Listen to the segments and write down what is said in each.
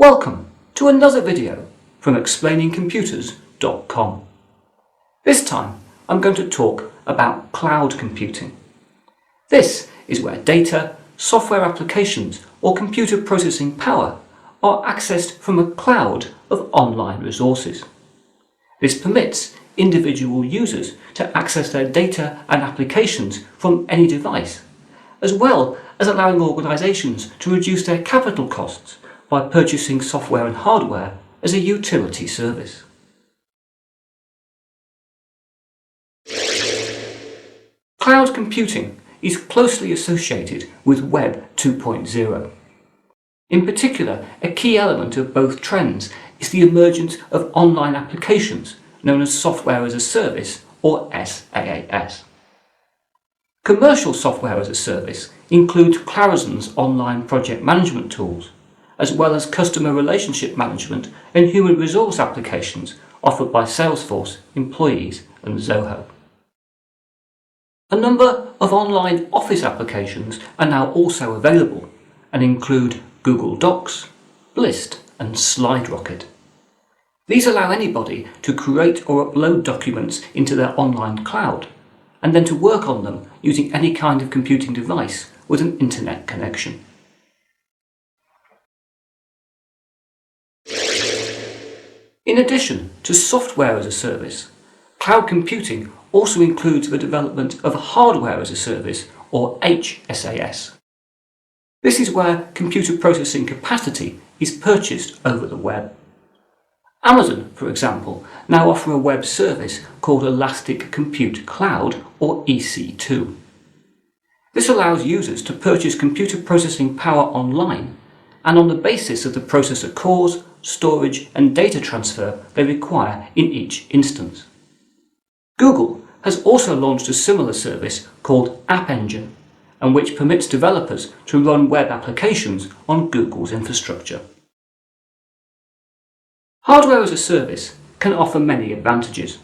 Welcome to another video from explainingcomputers.com. This time I'm going to talk about cloud computing. This is where data, software applications or computer processing power are accessed from a cloud of online resources. This permits individual users to access their data and applications from any device, as well as allowing organisations to reduce their capital costs by purchasing software and hardware as a utility service. Cloud computing is closely associated with Web 2.0. In particular, a key element of both trends is the emergence of online applications known as software as a service or SaaS. Commercial software as a service includes Clarisen's online project management tools, as well as customer relationship management and human resource applications offered by Salesforce, Employees and Zoho. A number of online office applications are now also available and include Google Docs, Blist and SlideRocket. These allow anybody to create or upload documents into their online cloud and then to work on them using any kind of computing device with an internet connection. In addition to software as a service, cloud computing also includes the development of hardware as a service or HSAS. This is where computer processing capacity is purchased over the web. Amazon, for example, now offer a web service called Elastic Compute Cloud or EC2. This allows users to purchase computer processing power online and on the basis of the processor cores, storage and data transfer they require in each instance. Google has also launched a similar service called App Engine, and which permits developers to run web applications on Google's infrastructure. Hardware as a service can offer many advantages.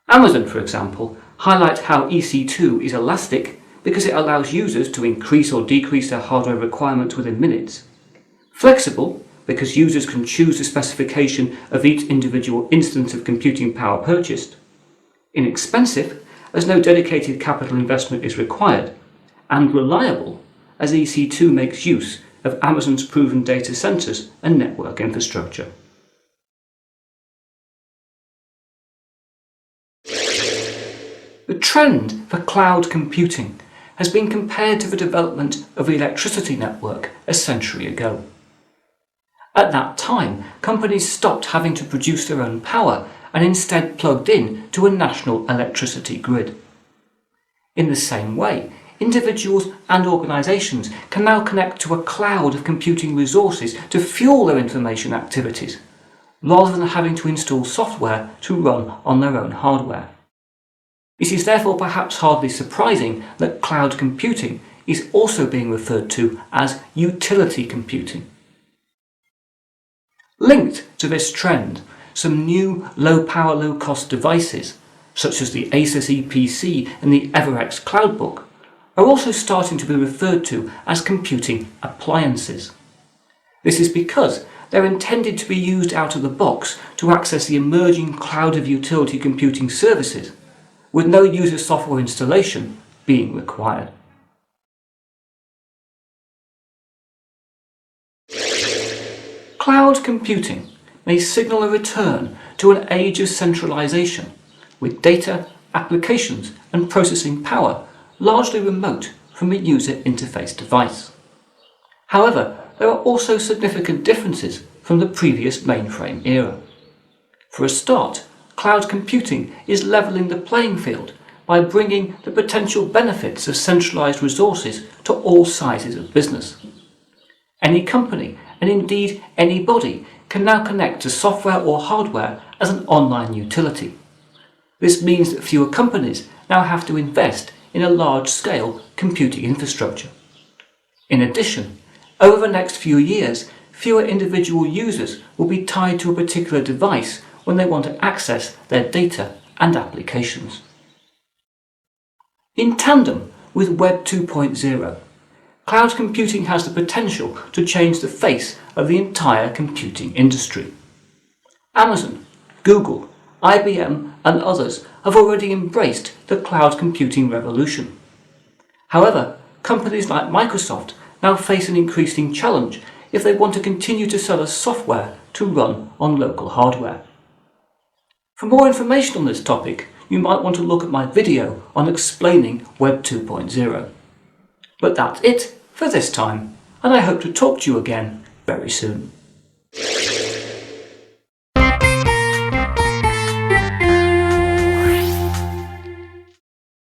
Amazon, for example, highlights how EC2 is elastic because it allows users to increase or decrease their hardware requirements within minutes. Flexible, because users can choose the specification of each individual instance of computing power purchased. Inexpensive, as no dedicated capital investment is required. And reliable, as EC2 makes use of Amazon's proven data centres and network infrastructure. The trend for cloud computing has been compared to the development of the electricity network a century ago. At that time, companies stopped having to produce their own power and instead plugged in to a national electricity grid. In the same way, individuals and organisations can now connect to a cloud of computing resources to fuel their information activities, rather than having to install software to run on their own hardware. It is therefore perhaps hardly surprising that cloud computing is also being referred to as utility computing. Linked to this trend, some new low-power, low-cost devices, such as the Asus EPC and the EverX Cloudbook, are also starting to be referred to as computing appliances. This is because they're intended to be used out of the box to access the emerging cloud of utility computing services, with no user software installation being required. Cloud computing may signal a return to an age of centralisation, with data, applications and processing power largely remote from a user interface device. However, there are also significant differences from the previous mainframe era. For a start, cloud computing is levelling the playing field by bringing the potential benefits of centralised resources to all sizes of business. Any company, and indeed anybody, can now connect to software or hardware as an online utility. This means that fewer companies now have to invest in a large-scale computing infrastructure. In addition, over the next few years, fewer individual users will be tied to a particular device when they want to access their data and applications. In tandem with Web 2.0, cloud computing has the potential to change the face of the entire computing industry. Amazon, Google, IBM and others have already embraced the cloud computing revolution. However, companies like Microsoft now face an increasing challenge if they want to continue to sell us software to run on local hardware. For more information on this topic, you might want to look at my video on explaining Web 2.0. But that's it for this time, and I hope to talk to you again very soon.